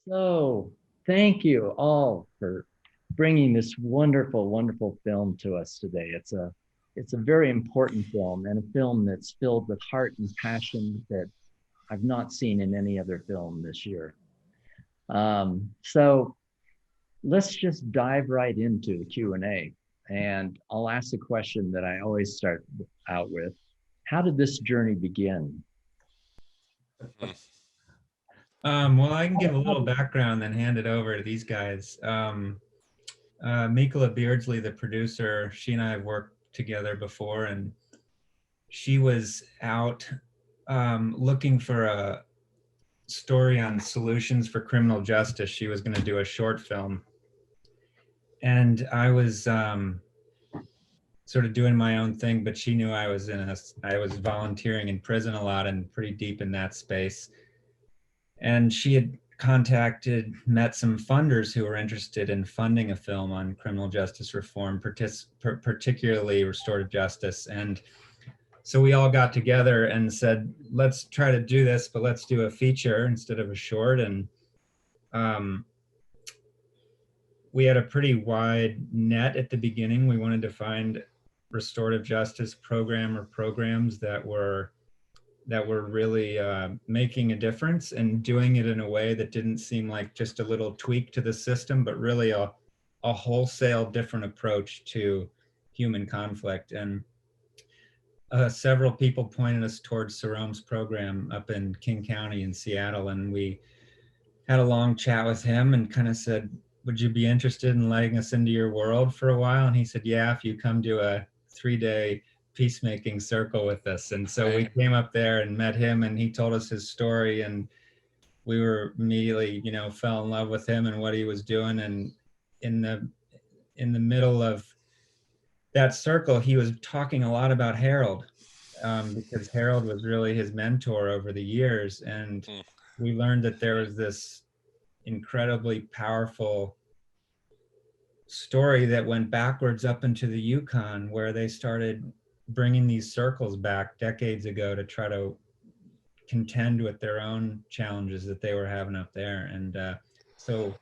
So, thank you all for bringing this wonderful, wonderful film to us today. It's a very important film and a film that's filled with heart and passion that I've not seen in any other film this year. So let's just dive right into the Q&A. And I'll ask the question that I always start out with. How did this journey begin? Well, I can give a little background, then hand it over to these guys. Mikola Beardsley, the producer, she and I have worked together before, and she was out looking for a story on solutions for criminal justice. She was going to do a short film. And I was sort of doing my own thing, but she knew I was volunteering in prison a lot and pretty deep in that space. And she had met some funders who were interested in funding a film on criminal justice reform, particularly restorative justice. And so we all got together and said, let's try to do this, but let's do a feature instead of a short. And we had a pretty wide net at the beginning. We wanted to find restorative justice programs that were really making a difference and doing it in a way that didn't seem like just a little tweak to the system, but really a wholesale different approach to human conflict. And several people pointed us towards Saroeum's program up in King County in Seattle. And we had a long chat with him and kind of said, would you be interested in letting us into your world for a while? And he said, yeah, if you come to a 3-day Peacemaking Circle with us. And so we came up there and met him, and he told us his story, and we were immediately, fell in love with him and what he was doing. And in the middle of that circle, he was talking a lot about Harold, because Harold was really his mentor over the years. And we learned that there was this incredibly powerful story that went backwards up into the Yukon, where they started bringing these circles back decades ago to try to contend with their own challenges that they were having up there. And so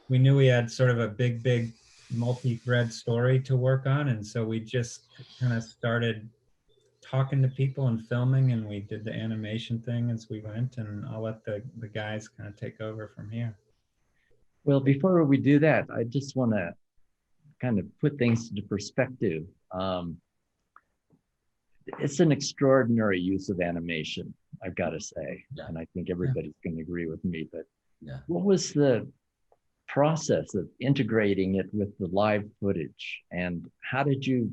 we knew we had sort of a big multi-thread story to work on. And so we just kind of started talking to people and filming, and we did the animation thing as we went. And I'll let the guys kind of take over from here. Well, before we do that, I just want to kind of put things into perspective. It's an extraordinary use of animation, I've got to say. Yeah. And I think everybody's going to agree with me. But what was the process of integrating it with the live footage? And how did you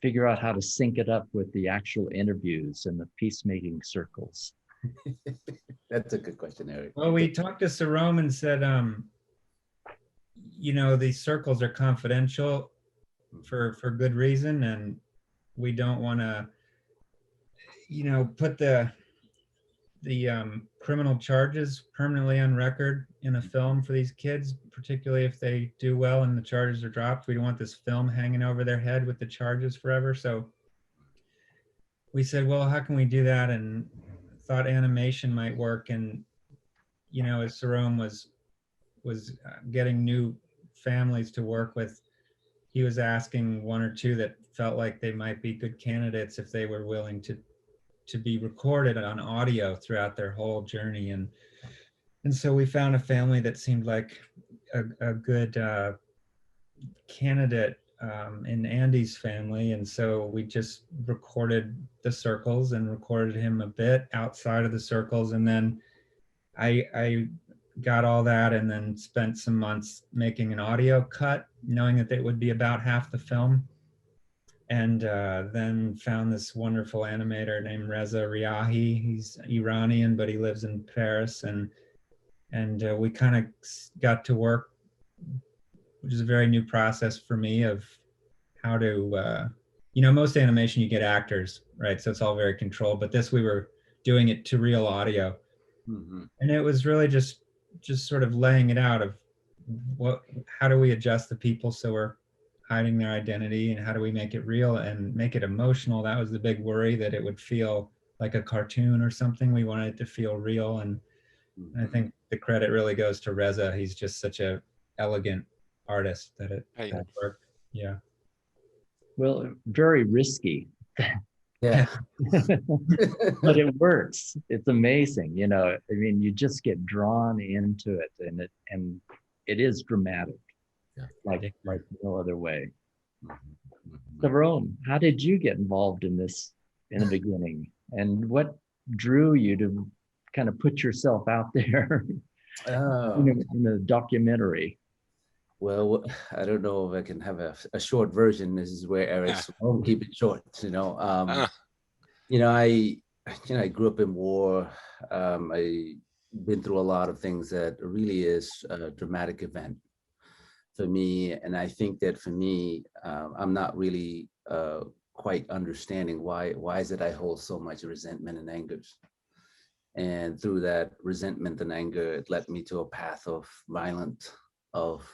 figure out how to sync it up with the actual interviews and the peacemaking circles? That's a good question, Eric. Well, we talked to Saroeum and said, these circles are confidential for good reason, and we don't want to, put the criminal charges permanently on record in a film for these kids, particularly if they do well and the charges are dropped. We don't want this film hanging over their head with the charges forever. So we said, well, how can we do that? And thought animation might work. And, as Saroeum was getting new families to work with, he was asking one or two that felt like they might be good candidates if they were willing to be recorded on audio throughout their whole journey. And so we found a family that seemed like a good candidate in Andy's family. And so we just recorded the circles and recorded him a bit outside of the circles. And then I got all that and then spent some months making an audio cut, knowing that it would be about half the film. And then found this wonderful animator named Reza Riahi. He's Iranian, but he lives in Paris. And we kind of got to work, which is a very new process for me, of how to, most animation you get actors, right? So it's all very controlled, but this we were doing it to real audio. Mm-hmm. And it was really just sort of laying it out of how do we adjust the people so we're hiding their identity, and how do we make it real and make it emotional? That was the big worry, that it would feel like a cartoon or something. We wanted it to feel real, and I think the credit really goes to Reza. He's just such a elegant artist that that worked. Yeah. Well, very risky. Yeah. But it works. It's amazing. You know, I mean, you just get drawn into it, and it is dramatic, like no other way. Saroeum, how did you get involved in this in the beginning, and what drew you to kind of put yourself out there in a documentary? Well, I don't know if I can have a short version. This is where Eric's, I'll keep it short, you know. I grew up in war. I been through a lot of things that really is a dramatic event for me. And I think that for me, I'm not really quite understanding why is it I hold so much resentment and angers. And through that resentment and anger, it led me to a path of violence, of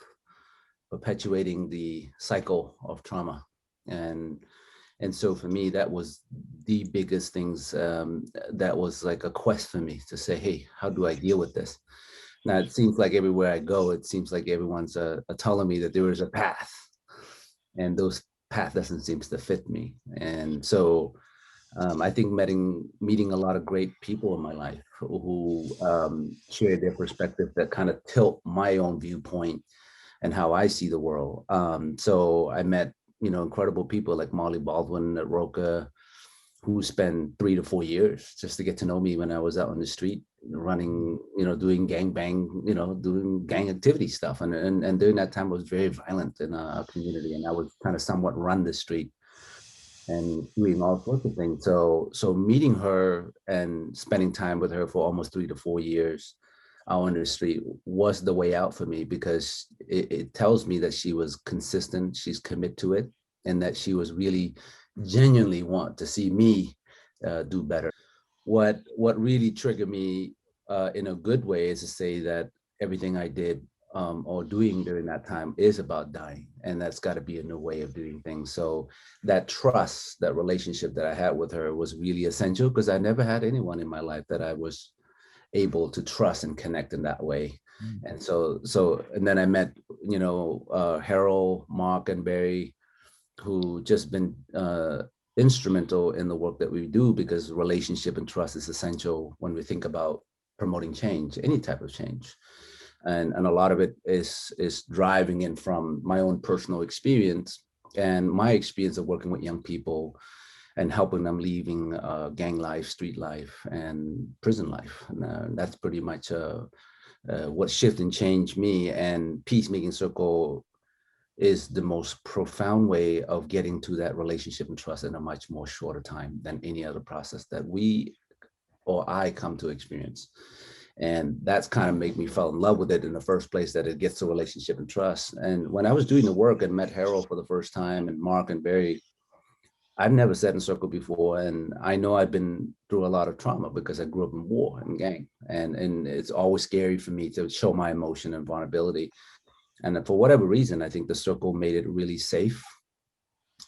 perpetuating the cycle of trauma. And so for me, that was the biggest things, that was like a quest for me to say, hey, how do I deal with this? Now, it seems like everywhere I go, it seems like everyone's telling me that there is a path, and those path doesn't seem to fit me. And so I think meeting a lot of great people in my life who share their perspective that kind of tilt my own viewpoint and how I see the world. So I met, incredible people like Molly Baldwin at Roca, who spent 3 to 4 years just to get to know me when I was out on the street running, doing doing gang activity stuff. And during that time, it was very violent in our community, and I would kind of somewhat run the street and doing all sorts of things. So meeting her and spending time with her for almost 3 to 4 years out on the street was the way out for me, because it tells me that she was consistent, she's committed to it, and that she was really genuinely want to see me do better. What really triggered me in a good way is to say that everything I did or doing during that time is about dying, and that's got to be a new way of doing things. So that trust, that relationship that I had with her was really essential, because I never had anyone in my life that I was able to trust and connect in that way. And and then I met, Harold, Mark, and Barry, who just been instrumental in the work that we do, because relationship and trust is essential when we think about promoting change, any type of change. And a lot of it is driving in from my own personal experience and my experience of working with young people and helping them leaving gang life, street life, and prison life. And that's pretty much what shifted and changed me. And Peacemaking Circle is the most profound way of getting to that relationship and trust in a much more shorter time than any other process that we or I come to experience. And that's kind of made me fall in love with it in the first place, that it gets to relationship and trust. And when I was doing the work and met Harold for the first time, and Mark and Barry, I've never sat in circle before, and I know I've been through a lot of trauma because I grew up in war and gang, and it's always scary for me to show my emotion and vulnerability. And for whatever reason, I think the circle made it really safe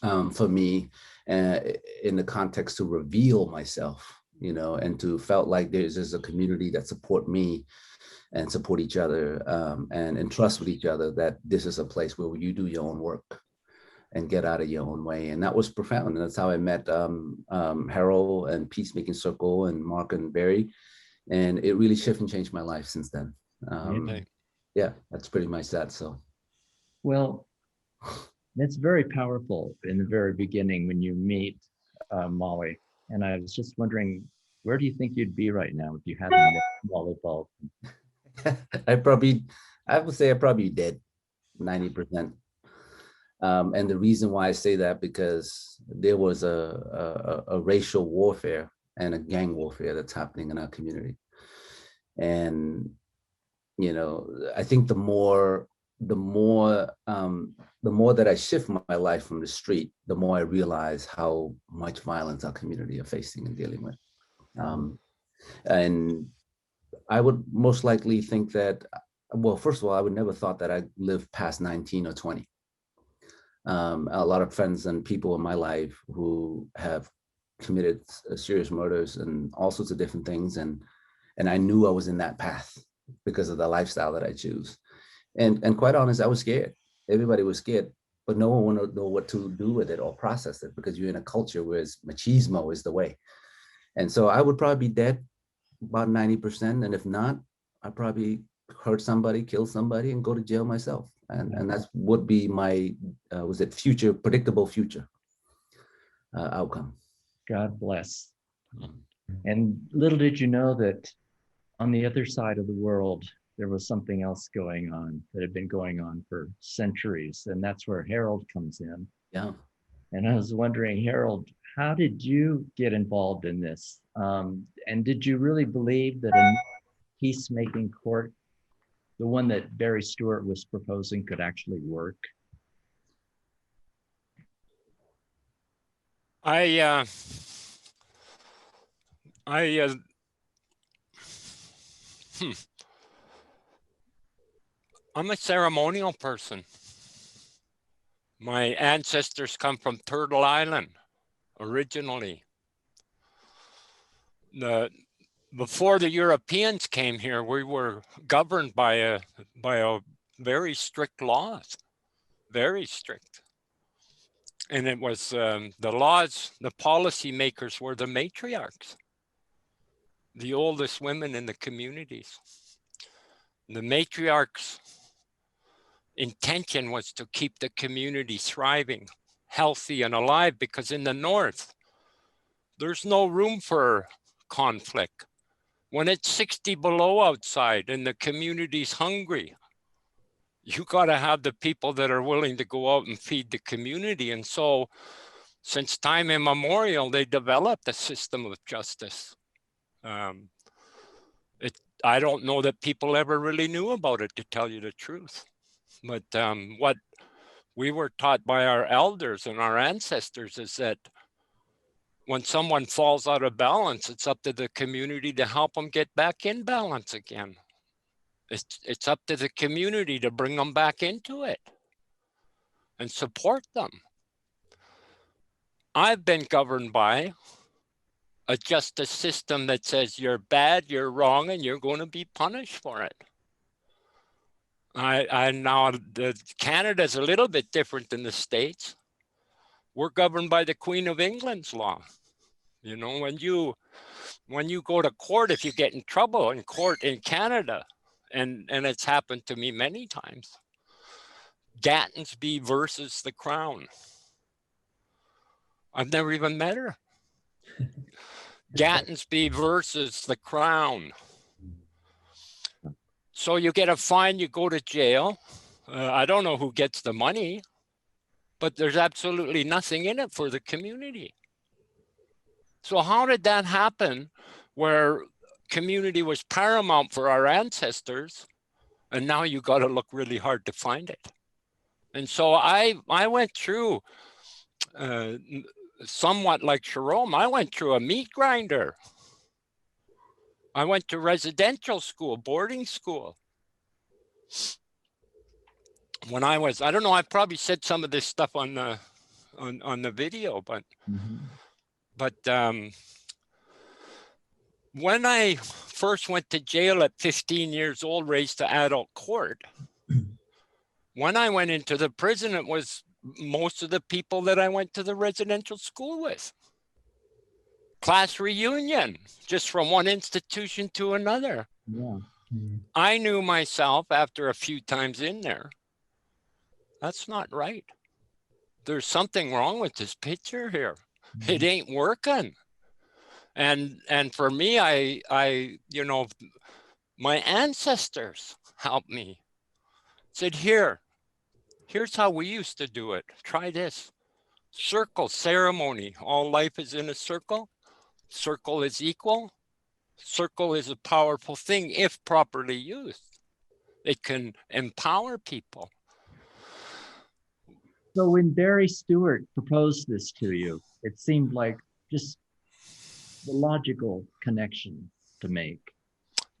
for me in the context to reveal myself, and to felt like there's a community that support me and support each other and trust with each other, that this is a place where you do your own work and get out of your own way. And that was profound. And that's how I met Harold and Peacemaking Circle and Mark and Barry. And it really shifted and changed my life since then. Yeah, that's pretty much that. So, well, that's very powerful in the very beginning when you meet Molly. And I was just wondering, where do you think you'd be right now if you hadn't met Molly Baldwin? I would say I'm probably dead, 90%. And the reason why I say that, because there was a racial warfare and a gang warfare that's happening in our community. And, I think the more that I shift my life from the street, the more I realize how much violence our community are facing and dealing with. And I would most likely think that, well, first of all, I would never thought that I'd live past 19 or 20. A lot of friends and people in my life who have committed serious murders and all sorts of different things. And I knew I was in that path, because of the lifestyle that I choose. And quite honest, I was scared. Everybody was scared, but no one would know what to do with it or process it, because you're in a culture where machismo is the way. And so I would probably be dead about 90%. And if not, I'd probably hurt somebody, kill somebody, and go to jail myself. And that's would be my, predictable future outcome. God bless. And little did you know that on the other side of the world, there was something else going on that had been going on for centuries. And that's where Harold comes in. Yeah. And I was wondering, Harold, how did you get involved in this? And did you really believe that a peacemaking court, the one that Barry Stewart was proposing, could actually work? I'm a ceremonial person. My ancestors come from Turtle Island originally. Before the Europeans came here, we were governed by a very strict laws, very strict. And it was the laws, the policy makers were the matriarchs, the oldest women in the communities. The matriarchs' intention was to keep the community thriving, healthy and alive, because in the North, there's no room for conflict. When it's 60 below outside and the community's hungry, you got to have the people that are willing to go out and feed the community. And so since time immemorial, they developed a system of justice. I don't know that people ever really knew about it, to tell you the truth. But what we were taught by our elders and our ancestors is that when someone falls out of balance, it's up to the community to help them get back in balance again. It's up to the community to bring them back into it and support them. I've been governed by a justice system that says you're bad, you're wrong, and you're going to be punished for it. Now Canada's a little bit different than the States. We're governed by the Queen of England's law. You know, when you go to court, if you get in trouble in court in Canada, and it's happened to me many times, Gatensby versus the Crown. I've never even met her. Gatensby versus the Crown. So you get a fine, you go to jail. I don't know who gets the money, but there's absolutely nothing in it for the community. So how did that happen, where community was paramount for our ancestors, and now you got to look really hard to find it? And so I went through, somewhat like Saroeum, I went through a meat grinder. I went to residential school, boarding school. When I was, I don't know, I probably said some of this stuff on the video, but when I first went to jail at 15 years old, raised to adult court, when I went into the prison, it was most of the people that I went to the residential school with. Class reunion, just from one institution to another. Yeah. I knew myself after a few times in there, that's not right. There's something wrong with this picture here. It ain't working. And for me, I you know, my ancestors helped me. Said, here's how we used to do it. Try this. Circle ceremony. All life is in a circle. Circle is equal. Circle is a powerful thing if properly used. It can empower people. So when Barry Stewart proposed this to you, it seemed like just the logical connection to make.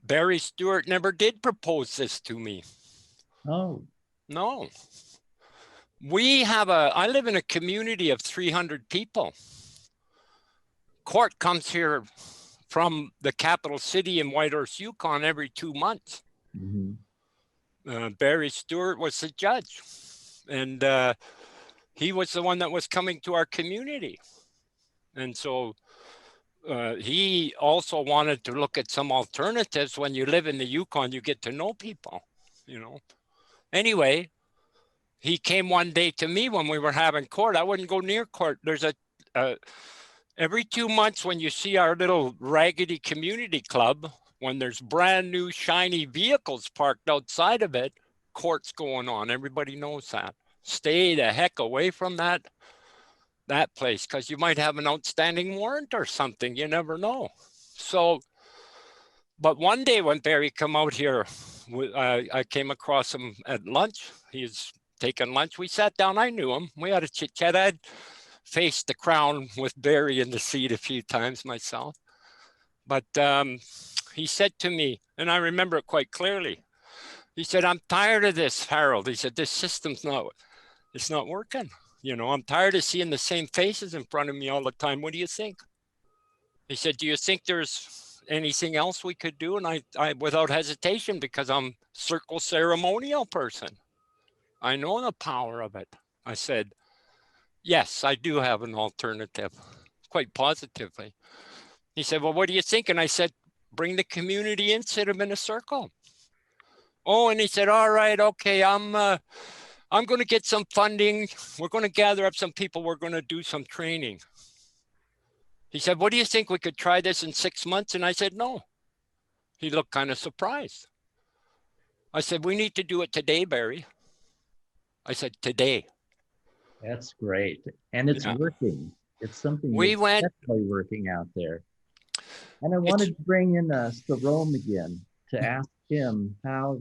Barry Stewart never did propose this to me. Oh. No. I live in a community of 300 people. Court comes here from the capital city in Whitehorse, Yukon every 2 months. Barry Stewart was the judge, and he was the one that was coming to our community. And so he also wanted to look at some alternatives. When you live in the Yukon, you get to know people, you know. Anyway, he came one day to me when we were having court. I wouldn't go near court. There's every 2 months when you see our little raggedy community club, when there's brand new shiny vehicles parked outside of it, court's going on. Everybody knows that. Stay the heck away from that place, because you might have an outstanding warrant or something. You never know. So, but one day when Barry come out here, I came across him at lunch. He's taking lunch. We sat down. I knew him. We had a chit chat. I'd faced the Crown with Barry in the seat a few times myself. But he said to me, and I remember it quite clearly, he said, "I'm tired of this, Harold." He said, "This system's it's not working. You know, I'm tired of seeing the same faces in front of me all the time. What do you think?" He said, "Do you think there's anything else we could do?" And I without hesitation, because I'm circle ceremonial person, I know the power of it. I said, "Yes, I do have an alternative," quite positively. He said, "Well, what do you think?" And I said, "Bring the community in, sit them in a circle." Oh, and he said, "All right, okay, I'm going to get some funding. We're going to gather up some people. We're going to do some training." He said, "What do you think? We could try this in 6 months?" And I said, "No." He looked kind of surprised. I said, "We need to do it today, Barry." I said, "Today." That's great. And it's working. It's something that's definitely working out there. And I wanted to bring in Saroeum again to ask him, how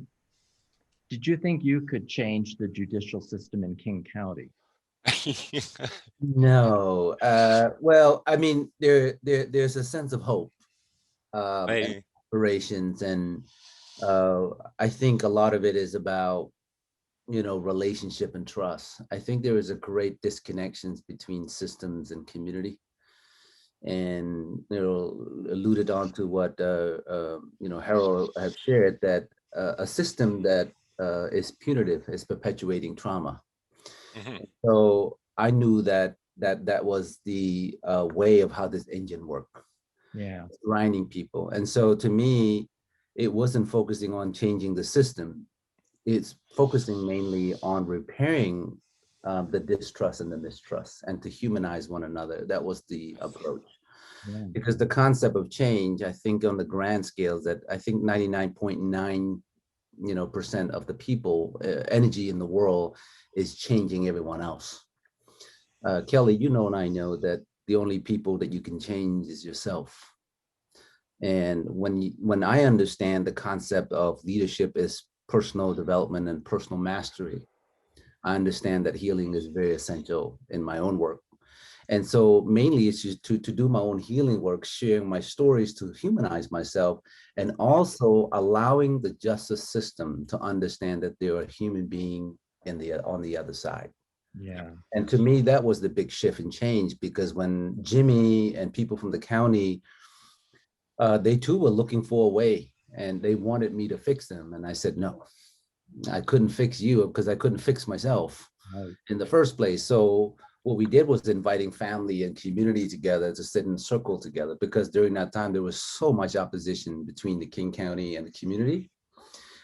did you think you could change the judicial system in King County? No. Well, I mean, there's a sense of hope and aspirations, and I think a lot of it is about, you know, relationship and trust. I think there is a great disconnections between systems and community, and, you know, alluded on to what you know, Harold have shared, that a system that is punitive is perpetuating trauma. So I knew that was the way of how this engine worked. Yeah, grinding people. And so to me, it wasn't focusing on changing the system. It's focusing mainly on repairing the distrust and the mistrust, and to humanize one another. That was the approach. yeah. Because the concept of change, I think on the grand scales, that I think 99.9 % of the people, energy in the world is changing everyone else. Kelly, you know, and I know that the only people that you can change is yourself. And when I understand the concept of leadership is personal development and personal mastery, I understand that healing is very essential in my own work. And so mainly it's just to do my own healing work, sharing my stories to humanize myself, and also allowing the justice system to understand that they're a human being on the other side. Yeah. And to me, that was the big shift and change, because when Jimmy and people from the county, they too were looking for a way, and they wanted me to fix them. And I said, no, I couldn't fix you because I couldn't fix myself in the first place. So what we did was inviting family and community together to sit in a circle together, because during that time, there was so much opposition between the King County and the community.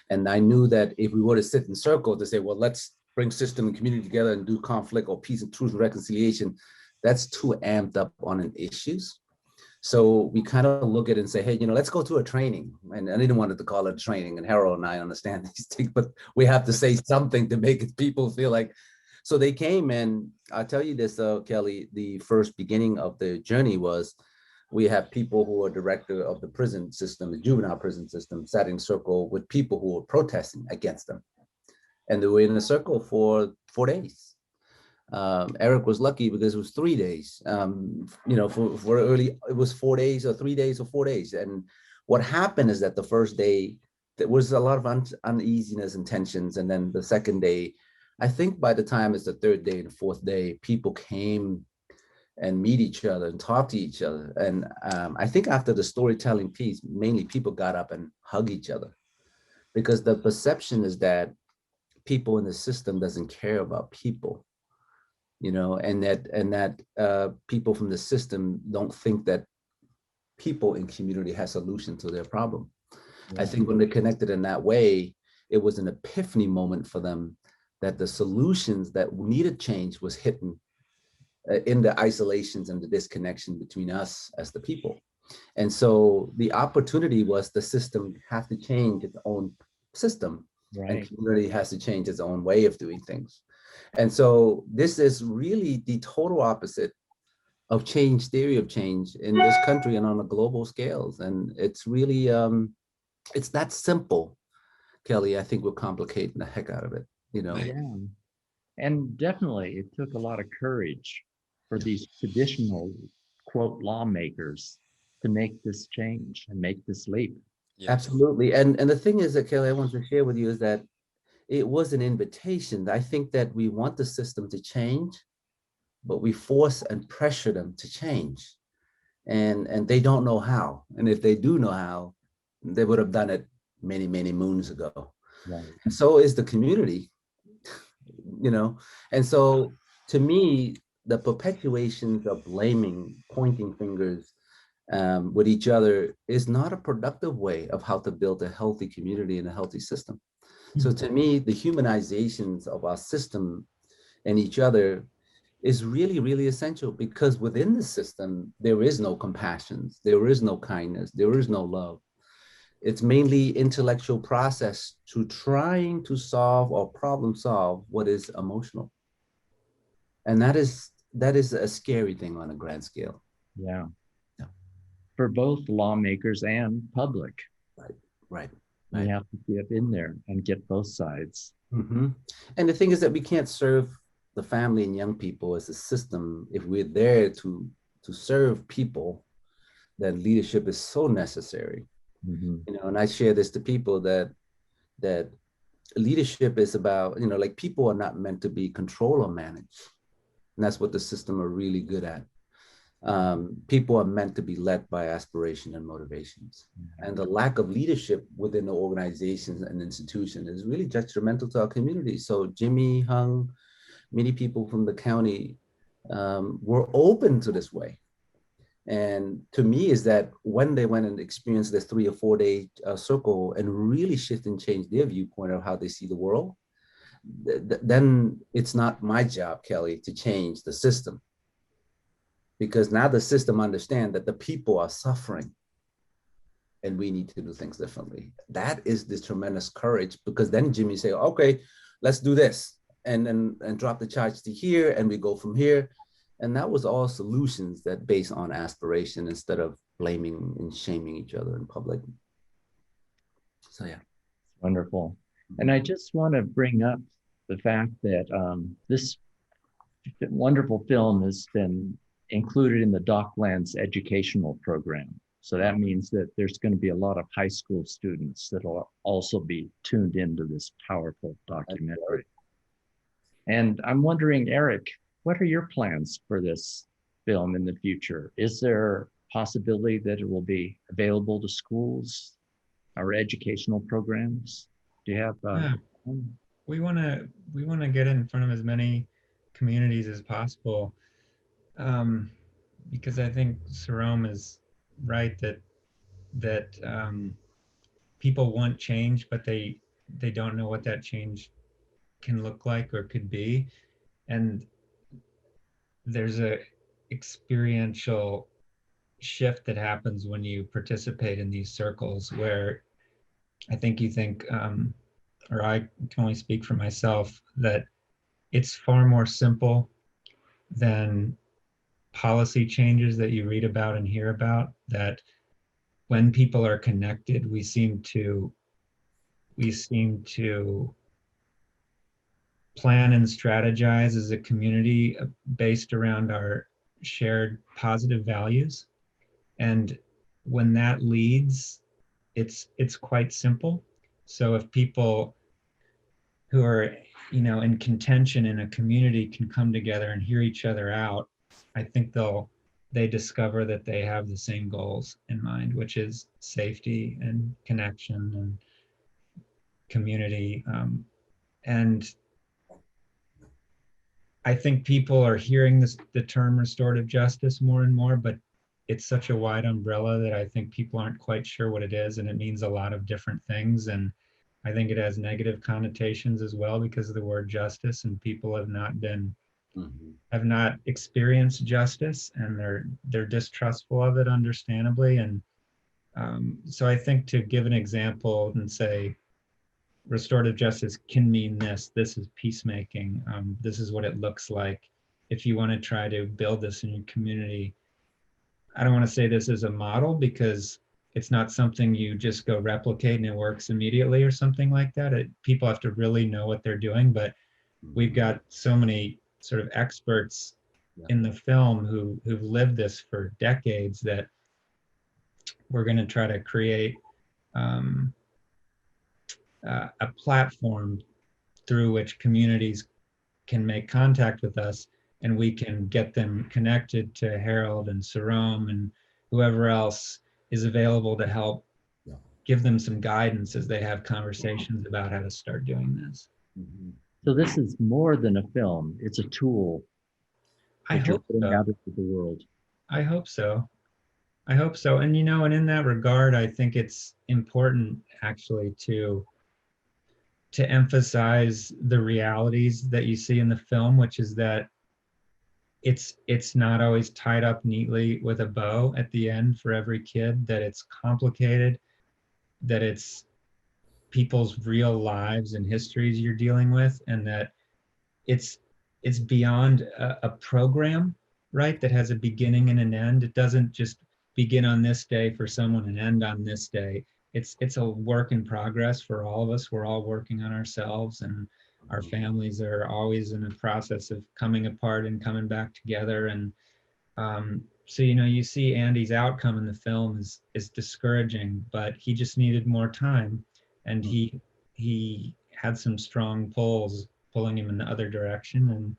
And I knew that if we were to sit in circle to say, well, let's bring system and community together and do conflict or peace and truth and reconciliation, that's too amped up on an issues. So we kind of look at it and say, hey, let's go to a training. And I didn't want to call it a training, and Harold and I understand these things, but we have to say something to make people feel like. So they came, and I'll tell you this, Kelly, the first beginning of the journey was, we have people who are director of the prison system, the juvenile prison system, sat in circle with people who were protesting against them. And they were in a circle for 4 days. Eric was lucky because it was 3 days. For early, it was 4 days or 3 days or 4 days. And what happened is that the first day, there was a lot of uneasiness and tensions. And then the second day, I think by the time it's the third day and the fourth day, people came and meet each other and talk to each other. And I think after the storytelling piece, mainly people got up and hugged each other. because the perception is that people in the system doesn't care about people, and that people from the system don't think that people in community has solution to their problem. Yeah. I think when they connected in that way, it was an epiphany moment for them that the solutions that needed change was hidden in the isolations and the disconnection between us as the people. And so the opportunity was the system has to change its own system, right, and community has to change its own way of doing things. And so this is really the total opposite of change theory of change in this country and on a global scales. And it's really, it's that simple, Kelly. I think we're complicating the heck out of it, Yeah. And definitely it took a lot of courage for these traditional, quote, lawmakers to make this change and make this leap. Yes. Absolutely. And the thing is that, Kelly, I want to share with you is that it was an invitation. I think that we want the system to change, but we force and pressure them to change. And they don't know how. And if they do know how, they would have done it many, many moons ago. Right. And so is the community, And so to me, the perpetuations of blaming, pointing fingers with each other is not a productive way of how to build a healthy community and a healthy system. So to me, the humanizations of our system and each other is really, really essential, because within the system, there is no compassion, there is no kindness, there is no love. It's mainly intellectual process to trying to solve or problem solve what is emotional. And that is a scary thing on a grand scale. Yeah. For both lawmakers and public. Right. You have to get in there and get both sides. Mm-hmm. And the thing is that we can't serve the family and young people as a system if we're there to serve people. Then leadership is so necessary. Mm-hmm. And I share this to people that leadership is about, like, people are not meant to be controlled or managed. And that's what the system are really good at. People are meant to be led by aspiration and motivations. Mm-hmm. And the lack of leadership within the organizations and institutions is really detrimental to our community. So Jimmy, Hung, many people from the county were open to this way. And to me is that when they went and experienced this 3 or 4 day circle and really shift and change their viewpoint of how they see the world, then it's not my job, Kelly, to change the system. Because now the system understands that the people are suffering and we need to do things differently. That is this tremendous courage, because then Jimmy say, okay, let's do this, and drop the charge to here, and we go from here. And that was all solutions that based on aspiration instead of blaming and shaming each other in public. So yeah. Wonderful. And I just want to bring up the fact that this wonderful film has been included in the DocLands educational program. So that means that there's going to be a lot of high school students that will also be tuned into this powerful documentary. And I'm wondering, Eric, what are your plans for this film in the future? Is there a possibility that it will be available to schools or educational programs? Do you have? We want to get in front of as many communities as possible, because I think Saroeum is right that people want change, but they don't know what that change can look like or could be, and there's a experiential shift that happens when you participate in these circles, where I think you think, or I can only speak for myself, that it's far more simple than policy changes that you read about and hear about, that when people are connected, we seem to plan and strategize as a community based around our shared positive values. And when that leads, it's quite simple. So if people who are, in contention in a community can come together and hear each other out, I think they discover that they have the same goals in mind, which is safety and connection community. And I think people are hearing the term restorative justice more and more, but it's such a wide umbrella that I think people aren't quite sure what it is, and it means a lot of different things. And I think it has negative connotations as well because of the word justice, and people have not been have not experienced justice, and they're distrustful of it, understandably. And so I think to give an example and say restorative justice can mean this is peacemaking, this is what it looks like if you want to try to build this in your community. I don't want to say this is a model because it's not something you just go replicate and it works immediately or something like that. People have to really know what they're doing, but we've got so many sort of experts in the film who've lived this for decades that we're going to try to create a platform through which communities can make contact with us, and we can get them connected to Harold and Saroeum and whoever else is available to help give them some guidance as they have conversations about how to start doing this. So this is more than a film, it's a tool. I hope so. Out into the world. I hope so. I hope so. And, and in that regard, I think it's important actually to emphasize the realities that you see in the film, which is that it's not always tied up neatly with a bow at the end for every kid, that it's complicated, that it's people's real lives and histories you're dealing with, and that it's beyond a program, right, that has a beginning and an end. It doesn't just begin on this day for someone and end on this day. It's a work in progress for all of us. We're all working on ourselves, and our families are always in a process of coming apart and coming back together. And so, you see Andy's outcome in the film is discouraging, but he just needed more time. And he had some strong pulls pulling him in the other direction.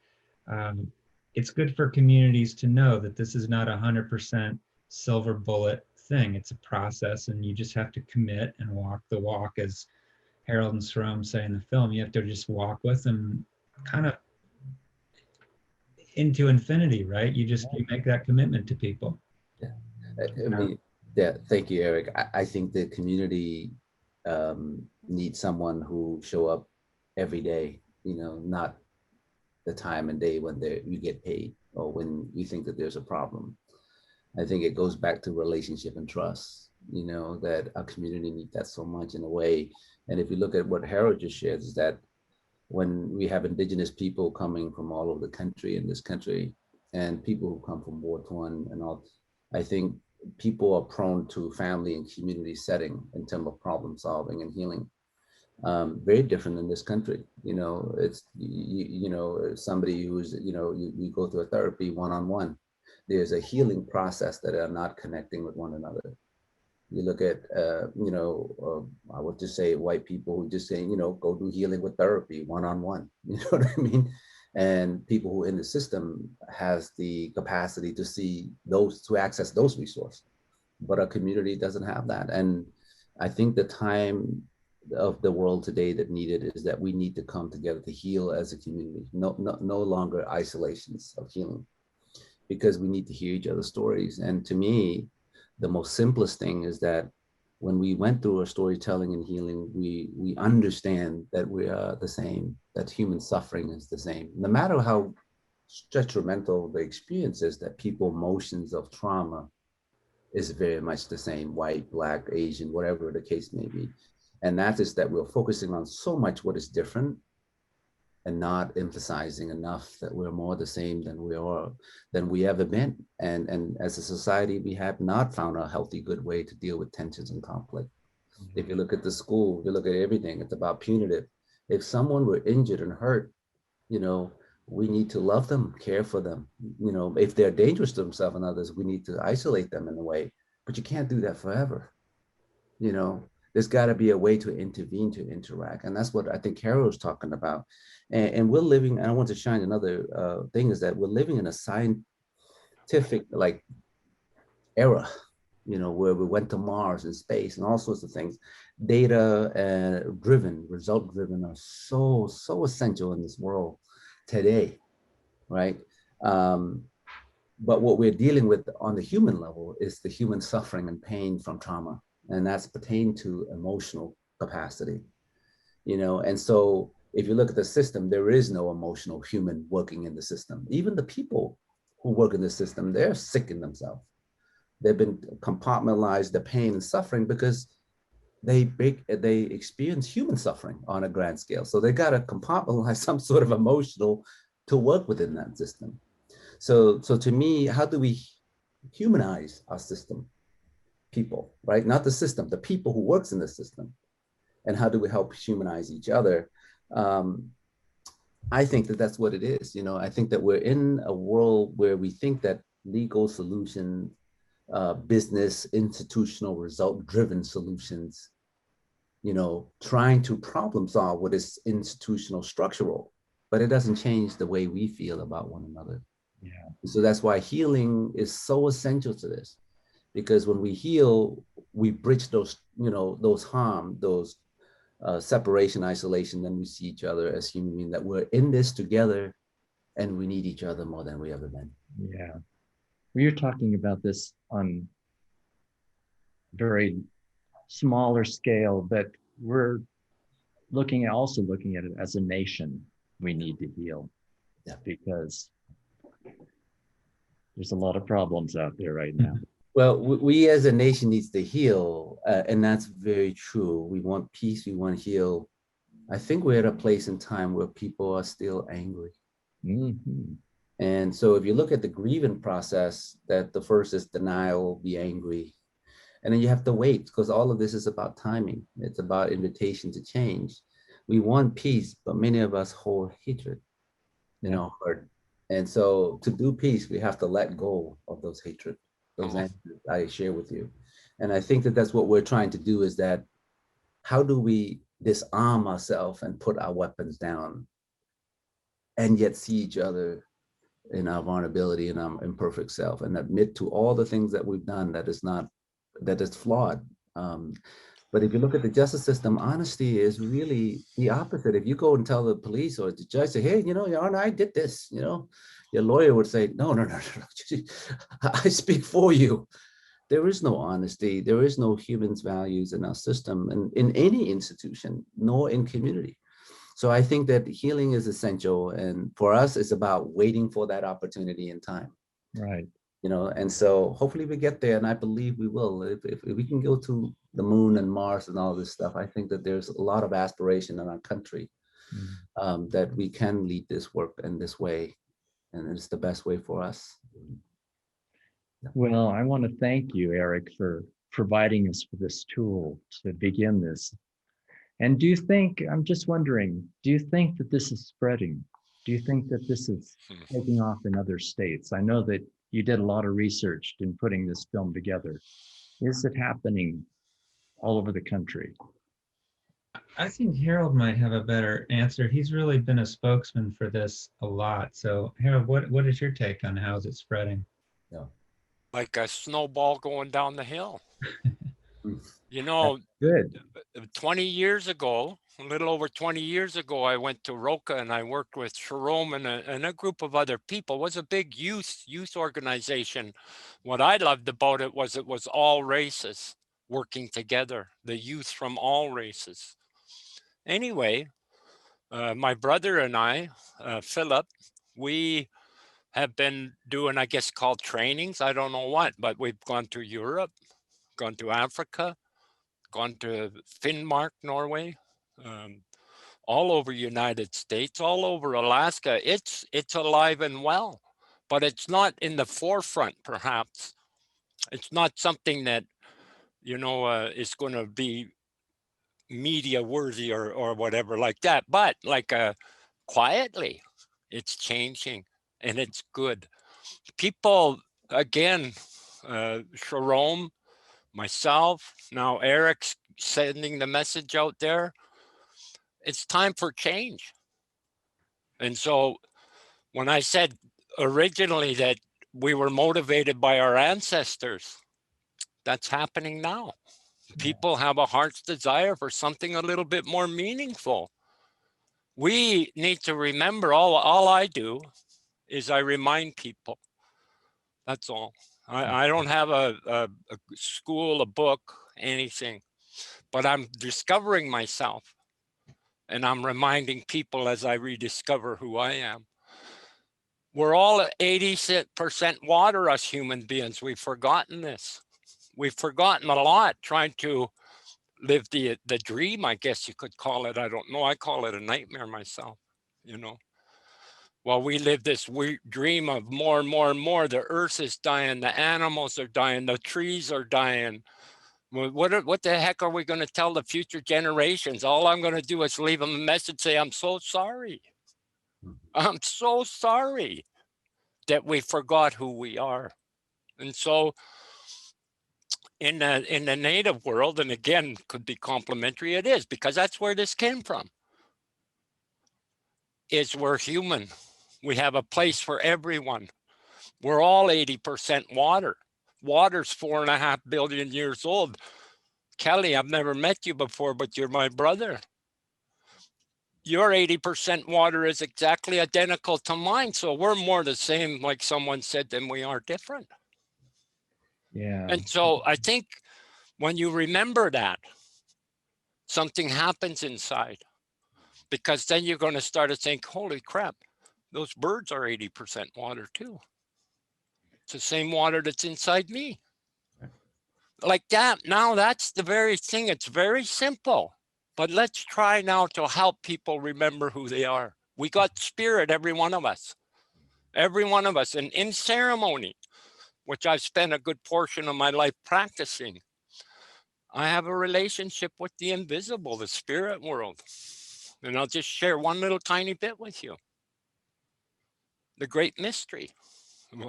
And it's good for communities to know that this is not 100% silver bullet thing. It's a process, and you just have to commit and walk the walk, as Harold and Saroeum say in the film. You have to just walk with them kind of into infinity, right? You make that commitment to people. Thank you, Eric. I think the community needs someone who show up every day, not the time and day when you get paid or when you think that there's a problem. I think it goes back to relationship and trust, that our community needs that so much in a way. And if you look at what Harold just shared, is that when we have Indigenous people coming from all over the country, in this country, and people who come from war-torn and all, I think people are prone to family and community setting in terms of problem solving and healing. Very different in this country. It's, somebody who's, you go through a therapy one-on-one. There's a healing process that are not connecting with one another. You look at, I would just say white people who just say, go do healing with therapy one-on-one, you know what I mean? And people who in the system has the capacity to see to access those resources, but our community doesn't have that. And I think the time of the world today that needed is that we need to come together to heal as a community, no longer isolations of healing, because we need to hear each other's stories. And to me, the most simplest thing is that when we went through our storytelling and healing, we understand that we are the same, that human suffering is the same. No matter how detrimental the experience is, that people emotions of trauma is very much the same, white, black, Asian, whatever the case may be. And that is that we're focusing on so much what is different and not emphasizing enough that we're more the same than we ever been. And as a society, we have not found a healthy, good way to deal with tensions and conflict. Mm-hmm. If you look at the school, if you look at everything, it's about punitive. If someone were injured and hurt, we need to love them, care for them. If they're dangerous to themselves and others, we need to isolate them in a way, but you can't do that forever. There's got to be a way to intervene, to interact. And that's what I think Harold's talking about. And we're living, and I want to shine another thing, is that we're living in a scientific era. where we went to Mars and space and all sorts of things. Data driven, result driven are so essential in this world today, right? But what we're dealing with on the human level is the human suffering and pain from trauma, and that's pertained to emotional capacity, and so if you look at the system, there is no emotional human working in the system. Even the people who work in the system, they're sick in themselves. They've been compartmentalized, the pain and suffering, because they experience human suffering on a grand scale. So they got to compartmentalize some sort of emotional to work within that system. So to me, how do we humanize our system? People, right? Not the system, the people who works in the system. And how do we help humanize each other? I think that that's what it is. I think that we're in a world where we think that legal solution, business, institutional, result-driven solutions, trying to problem solve what is institutional, structural, but it doesn't change the way we feel about one another. Yeah. So that's why healing is so essential to this, because when we heal, we bridge those, those harm, those separation, isolation, then we see each other as human beings, that we're in this together and we need each other more than we ever been. Yeah. Well, you're talking about this on very smaller scale, but we're also looking at it as a nation. We need to heal, because there's a lot of problems out there right now. Well, we as a nation needs to heal, and that's very true. We want peace, we want to heal. I think we're at a place in time where people are still angry. Mm-hmm. And so if you look at the grieving process, that the first is denial, be angry. And then you have to wait, because all of this is about timing. It's about invitation to change. We want peace, but many of us hold hatred, hurt. And so to do peace, we have to let go of those hatred, those answers I share with you. And I think that that's what we're trying to do, is that how do we disarm ourselves and put our weapons down and yet see each other in our vulnerability and our imperfect self, and admit to all the things that we've done that is flawed. But if you look at the justice system, honesty is really the opposite. If you go and tell the police or the judge, say, hey, Your Honor, I did this, your lawyer would say, no. I speak for you. There is no honesty. There is no human values in our system, and in any institution, nor in community. So I think that healing is essential. And for us, it's about waiting for that opportunity in time. Right. And so hopefully we get there, and I believe we will. If we can go to the moon and Mars and all this stuff, I think that there's a lot of aspiration in our country, that we can lead this work in this way, and it's the best way for us. Well, I want to thank you, Eric, for providing us with this tool to begin this. And I'm just wondering, do you think that this is spreading? Do you think that this is taking off in other states? I know that you did a lot of research in putting this film together. Is it happening all over the country? I think Harold might have a better answer. He's really been a spokesman for this a lot. So Harold, what is your take on how is it spreading? Yeah. Like a snowball going down the hill. Good. 20 years ago, a little over 20 years ago, I went to Roca and I worked with Saroeum and a group of other people. It was a big youth organization. What I loved about it was all races working together, the youth from all races. Anyway, my brother and I, Philip, we have been doing, I guess, called trainings. I don't know what, but we've gone to Europe, gone to Africa, gone to Finnmark, Norway, all over United States, all over Alaska. It's alive and well, but it's not in the forefront, perhaps. It's not something that, is going to be media worthy or whatever like that, but like quietly, it's changing and it's good. People, again, Saroeum, myself, now Eric's sending the message out there. It's time for change. And so when I said originally that we were motivated by our ancestors, that's happening now. People have a heart's desire for something a little bit more meaningful. We need to remember, all I do is I remind people. That's all. I don't have a school, a book, anything, but I'm discovering myself, and I'm reminding people as I rediscover who I am. We're all 80% water, us human beings. We've forgotten this. We've forgotten a lot trying to live the dream, I guess you could call it. I don't know. I call it a nightmare myself, you know. While we live this weird dream of more and more and more, the earth is dying, the animals are dying, the trees are dying. What the heck are we going to tell the future generations? All I'm going to do is leave them a message, say, I'm so sorry. I'm so sorry that we forgot who we are. And so in the native world, and again, could be complimentary, it is, because that's where this came from, is we're human. We have a place for everyone. We're all 80% water. Water's 4.5 billion years old. Kelly, I've never met you before, but you're my brother. Your 80% water is exactly identical to mine. So we're more the same, like someone said, than we are different. Yeah. And so I think when you remember that, something happens inside, because then you're going to start to think, holy crap, those birds are 80% water too. It's the same water that's inside me. Like that. Now that's the very thing. It's very simple, but let's try now to help people remember who they are. We got spirit, every one of us, And in ceremony, which I've spent a good portion of my life practicing, I have a relationship with the invisible, the spirit world. And I'll just share one little tiny bit with you. The great mystery,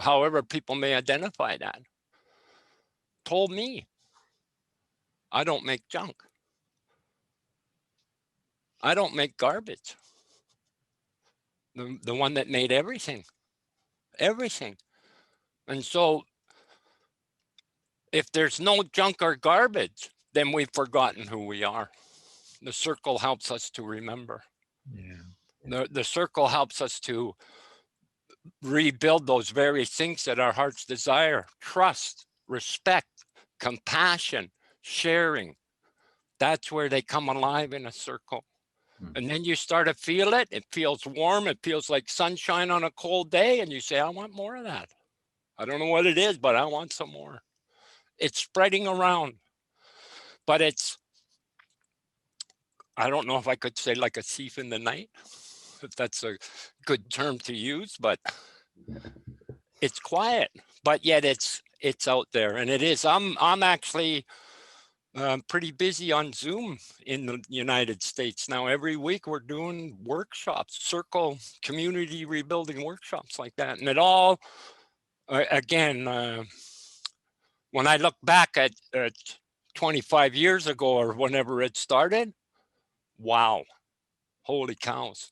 however people may identify that, told me, I don't make junk. I don't make garbage. The one that made everything. And so if there's no junk or garbage, then we've forgotten who we are. The circle helps us to remember. Yeah. The circle helps us to rebuild those very things that our hearts desire: trust, respect, compassion, sharing. That's where they come alive in a circle. And then you start to feel it. It feels warm. It feels like sunshine on a cold day. And you say, I want more of that. I don't know what it is, but I want some more. It's spreading around. But it's, I don't know if I could say like a thief in the night, if that's a good term to use, but it's quiet, but yet it's out there, and it is. I'm actually pretty busy on Zoom in the United States now. Every week we're doing workshops, circle community rebuilding workshops like that, and it all, again, when I look back at 25 years ago or whenever it started, wow, holy cows,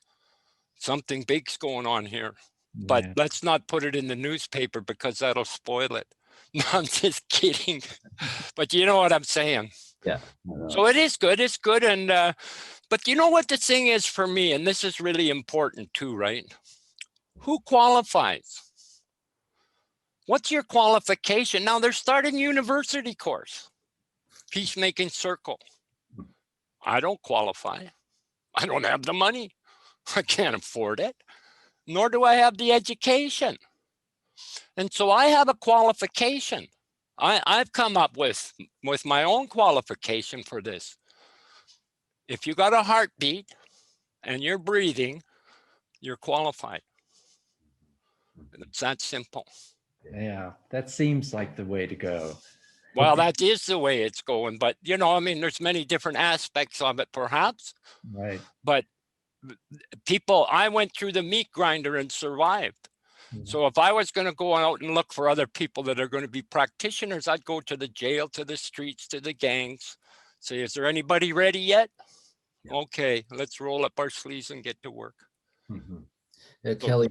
something big's going on here. But let's not put it in the newspaper because that'll spoil it. No, I'm just kidding. But you know what I'm saying? Yeah. So it is good. It's good. And but you know what the thing is for me, and this is really important too, right? Who qualifies? What's your qualification? Now they're starting university course, Peacemaking Circle. I don't qualify. I don't have the money. I can't afford it, nor do I have the education. And so I have a qualification. I've come up with my own qualification for this. If you got a heartbeat and you're breathing, you're qualified. It's that simple. Yeah, that seems like the way to go. Well, that is the way it's going. But, you know, I mean, there's many different aspects of it, perhaps. Right. But people, I went through the meat grinder and survived. So if I was going to go out and look for other people that are going to be practitioners, I'd go to the jail, to the streets, to the gangs, say, is there anybody ready yet? Okay, let's roll up our sleeves and get to work. Kelly,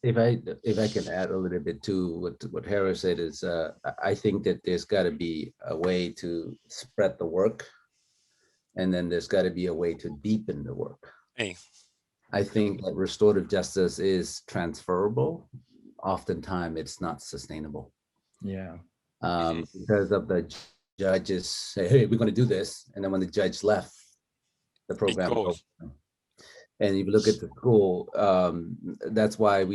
if I can add a little bit to what Harris said is, I think that there's got to be a way to spread the work, and then there's got to be a way to deepen the work. Hey. I think that restorative justice is transferable. Oftentimes, it's not sustainable. Yeah. Because of the judges say, "Hey, we're going to do this," and then when the judge left, the program goes. And if you look at the school, that's why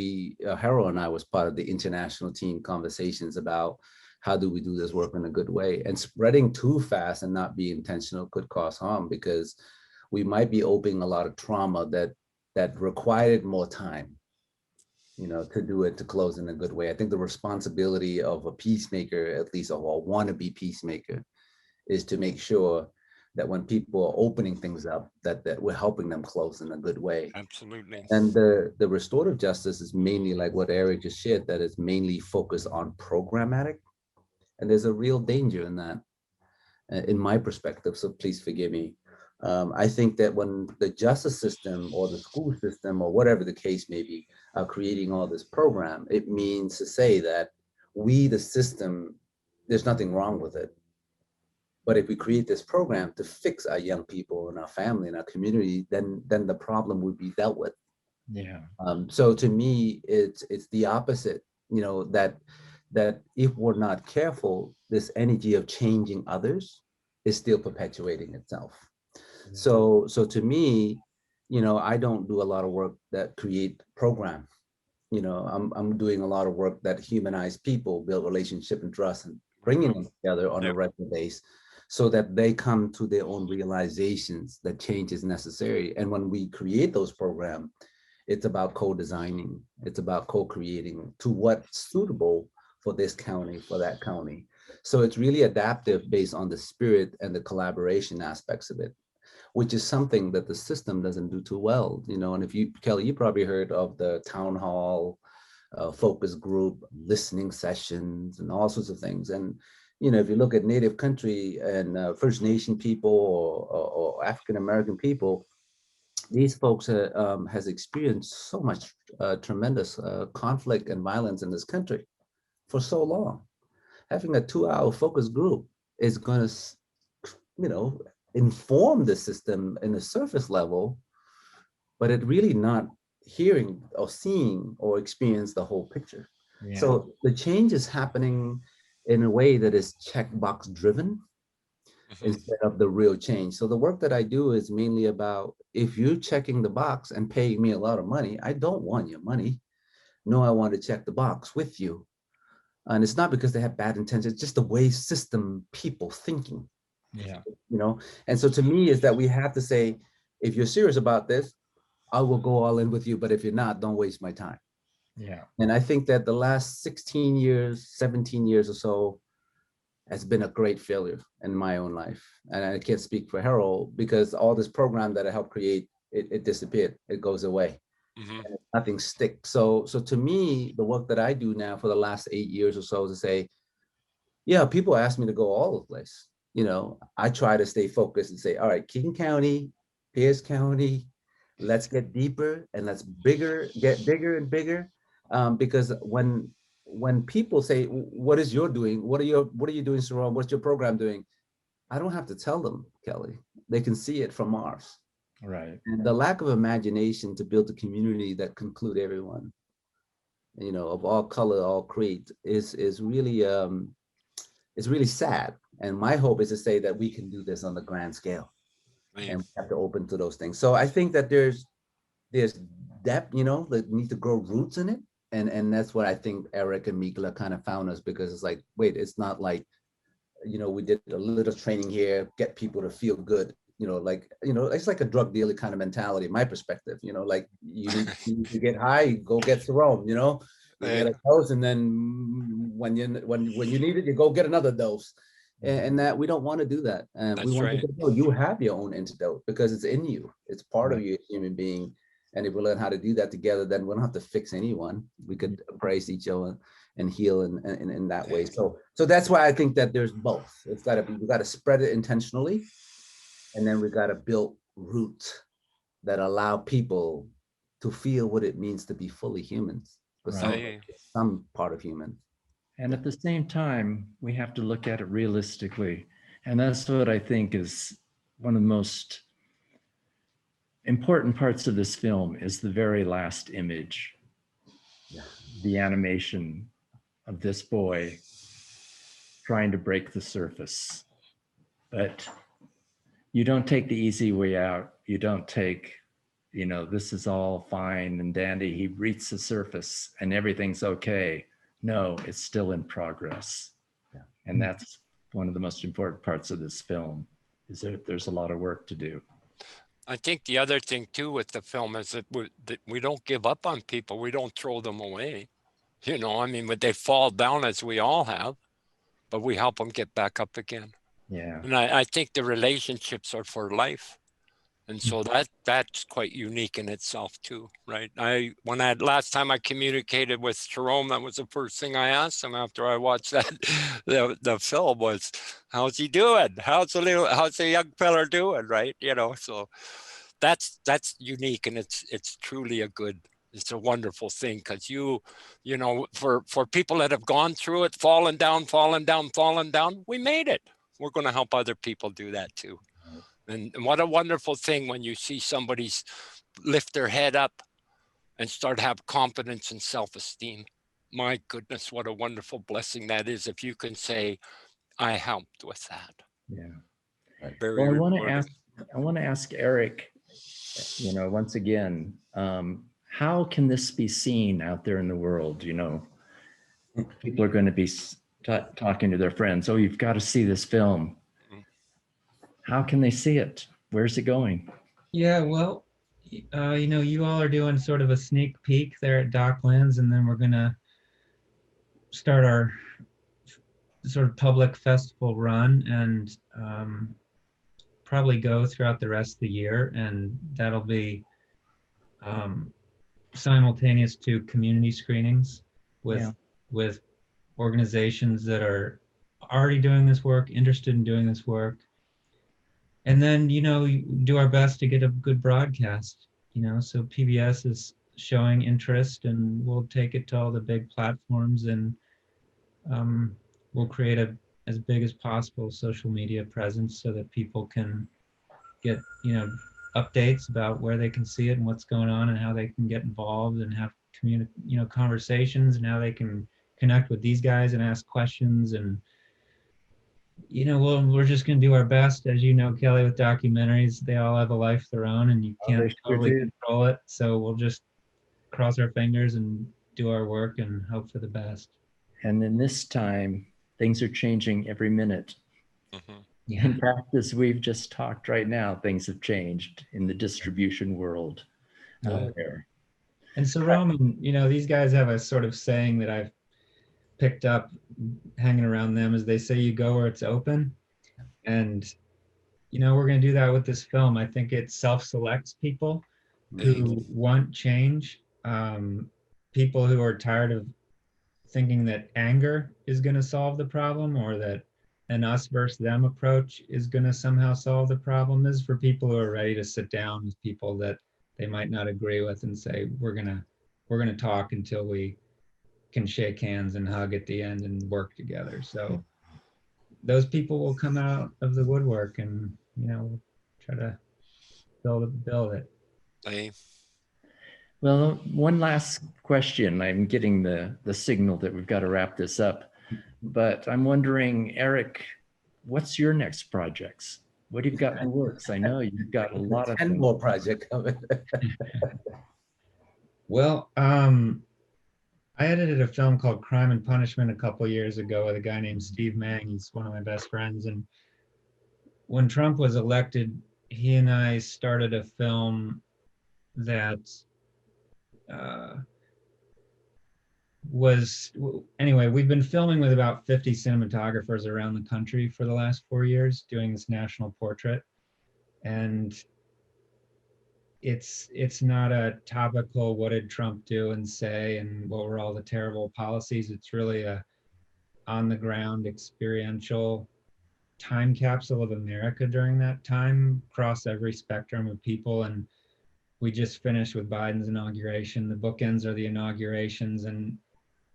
Harold and I was part of the international team conversations about how do we do this work in a good way. And spreading too fast and not be intentional could cause harm, because we might be opening a lot of trauma that required more time, to do it, to close in a good way. I think the responsibility of a peacemaker, at least of a wannabe peacemaker, is to make sure that when people are opening things up, that we're helping them close in a good way. Absolutely. And the restorative justice is mainly like what Eric just shared, that is mainly focused on programmatic. And there's a real danger in that, in my perspective, so please forgive me. I think that when the justice system or the school system or whatever the case may be are creating all this program, it means to say that we, the system, there's nothing wrong with it. But if we create this program to fix our young people and our family and our community, then the problem would be dealt with. Yeah. So to me, it's the opposite, that if we're not careful, this energy of changing others is still perpetuating itself. So to me, I don't do a lot of work that create program. I'm doing a lot of work that humanize people, build relationship and trust, and bringing them together on a regular basis, so that they come to their own realizations that change is necessary. And when we create those programs, it's about co-designing, it's about co-creating to what's suitable for this county, for that county. So it's really adaptive based on the spirit and the collaboration aspects of it, which is something that the system doesn't do too well. And if you, Kelly, you probably heard of the town hall, focus group, listening sessions, and all sorts of things. And if you look at Native country and First Nation people or African American people, these folks has experienced so much tremendous conflict and violence in this country for so long. Having a 2-hour focus group is going to, inform the system in the surface level, but it really not hearing or seeing or experience the whole picture. Yeah. So the change is happening in a way that is checkbox driven instead of the real change. So the work that I do is mainly about, if you're checking the box and paying me a lot of money, I don't want your money. No, I want to check the box with you. And it's not because they have bad intentions, it's just the way system people thinking. Yeah. And so to me is that we have to say, if you're serious about this, I will go all in with you. But if you're not, don't waste my time. Yeah. And I think that the last 16 years, 17 years or so has been a great failure in my own life. And I can't speak for Harold, because all this program that I helped create, it disappeared. It goes away. And nothing sticks. So to me, the work that I do now for the last 8 years or so is to say, yeah, people ask me to go all over the place. I try to stay focused and say, all right, King County, Pierce County, let's get deeper and let's get bigger and bigger. Because when people say, what is your doing? What are you doing, Saroeum? What's your program doing? I don't have to tell them, Kelly. They can see it from ours. Right. And the lack of imagination to build a community that can include everyone, of all color, all creed, is really it's really sad. And my hope is to say that we can do this on the grand scale. And we have to open to those things. So I think that there's depth, that need to grow roots in it. And that's what I think Eric and Mikla kind of found us, because it's like, wait, it's not like, we did a little training here, get people to feel good, it's like a drug dealer kind of mentality, my perspective, like you need to get high, go get Saroeum, you get a dose, and then when you need it, you go get another dose. And that we don't want to do that. And we want to say, no, you have your own antidote, because it's in you. It's part of you as a human being. And if we learn how to do that together, then we don't have to fix anyone. We could embrace each other and heal in that way. So that's why I think that there's both. It's got to be, we got to spread it intentionally, and then we got to build roots that allow people to feel what it means to be fully humans. but Right. some part of human. And at the same time, we have to look at it realistically. And that's what I think is one of the most important parts of this film is the very last image. Yeah. The animation of this boy trying to break the surface. But you don't take the easy way out. You don't take, this is all fine and dandy. He breaks the surface and everything's okay. No, it's still in progress. Yeah. And that's one of the most important parts of this film, is that there's a lot of work to do. I think the other thing too with the film is that we don't give up on people. We don't throw them away. But they fall down, as we all have, but we help them get back up again. Yeah. And I think the relationships are for life. And so that's quite unique in itself too, right? Last time I communicated with Jerome, that was the first thing I asked him after I watched that the film was, how's he doing? How's the young fella doing, right? So that's unique, and it's truly it's a wonderful thing, because for people that have gone through it, fallen down, we made it. We're going to help other people do that too. And what a wonderful thing when you see somebody lift their head up and start to have confidence and self-esteem. My goodness, what a wonderful blessing that is, if you can say, I helped with that. Yeah. Very well, rewarding. I want to ask Eric, once again, how can this be seen out there in the world? People are going to be talking to their friends. Oh, you've got to see this film. How can they see it? Where's it going? Yeah, well, you all are doing sort of a sneak peek there at DocLands, and then we're going to start our sort of public festival run, and probably go throughout the rest of the year. And that'll be simultaneous to community screenings with organizations that are already doing this work, interested in doing this work. And then, do our best to get a good broadcast, so PBS is showing interest, and we'll take it to all the big platforms, and we'll create as big as possible social media presence so that people can get, updates about where they can see it and what's going on and how they can get involved and have conversations, and how they can connect with these guys and ask questions. And we're just going to do our best. As you know, Kelly, with documentaries, they all have a life of their own, and you can't totally control it. So we'll just cross our fingers and do our work and hope for the best. And in this time, things are changing every minute. In fact, as we've just talked right now, things have changed in the distribution world out there. And so, Roman, these guys have a sort of saying that I've picked up hanging around them, is they say you go where it's open. And we're going to do that with this film. I think it self-selects people who want change, people who are tired of thinking that anger is going to solve the problem, or that an us versus them approach is going to somehow solve the problem. This is for people who are ready to sit down with people that they might not agree with and say, we're going to talk until we can shake hands and hug at the end and work together. So those people will come out of the woodwork, and we'll try to build it. Well, one last question. I'm getting the signal that we've got to wrap this up, but I'm wondering, Eric, what's your next projects? What have you got in the works? I know you've got a lot of 10 more projects coming. Well, I edited a film called Crime and Punishment a couple of years ago with a guy named Steve Mang. He's one of my best friends. And when Trump was elected, he and I started a film that we've been filming with about 50 cinematographers around the country for the last 4 years, doing this national portrait. And it's not a topical, what did Trump do and say, and what were all the terrible policies. It's really a on the ground experiential time capsule of America during that time, across every spectrum of people. And we just finished with Biden's inauguration. The bookends are the inaugurations, and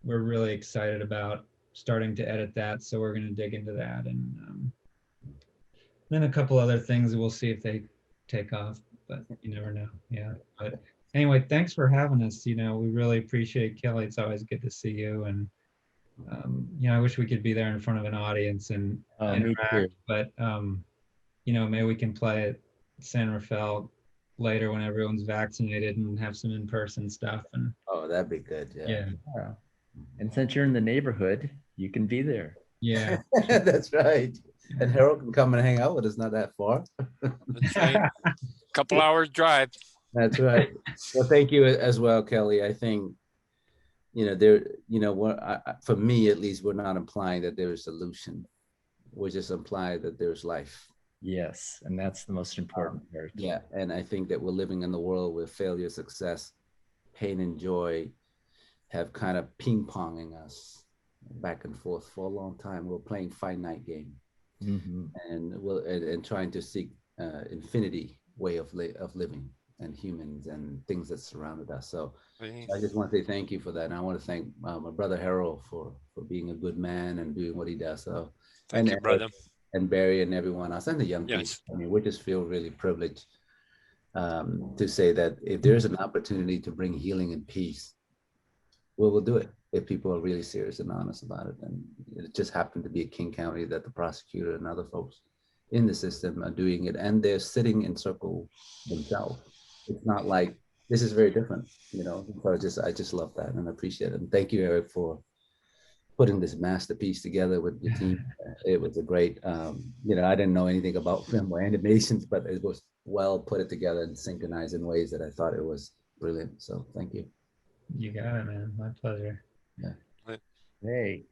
we're really excited about starting to edit that. So we're going to dig into that, and then a couple other things. We'll see if they take off, but you never know. Yeah. But anyway, thanks for having us. You know, we really appreciate Kelly. It's always good to see you, and you know, I wish we could be there in front of an audience and interact, but you know, maybe we can play at San Rafael later when everyone's vaccinated and have some in-person stuff. And oh, that'd be good. Yeah. And since you're in the neighborhood, you can be there. Yeah. That's right. And Harold can come and hang out with us, not that far. That's right. Couple hours drive. That's right. Well, thank you as well, Kelly. I think, you know, for me at least, we're not implying that there is a solution. We're just implying that there's life. Yes, and that's the most important part. Yeah, and I think that we're living in the world where failure, success, pain, and joy have kind of ping-ponging us back and forth for a long time. We're playing finite game, and trying to seek infinity way of living and humans and things that surrounded us. So I just want to say thank you for that. And I want to thank my brother Harold for being a good man and doing what he does. So thank you, brother. And Barry and everyone else and the young people. I mean, we just feel really privileged to say that if there's an opportunity to bring healing and peace, we'll do it if people are really serious and honest about it. And it just happened to be a King County that the prosecutor and other folks in the system are doing it, and they're sitting in circle themselves. It's not like, this is very different, you know. So I just love that and appreciate it. And thank you, Eric, for putting this masterpiece together with your team. It was a great, you know, I didn't know anything about film or animations, but it was well put together and synchronized in ways that I thought it was brilliant. So thank you. You got it, man. My pleasure. Yeah. Hey,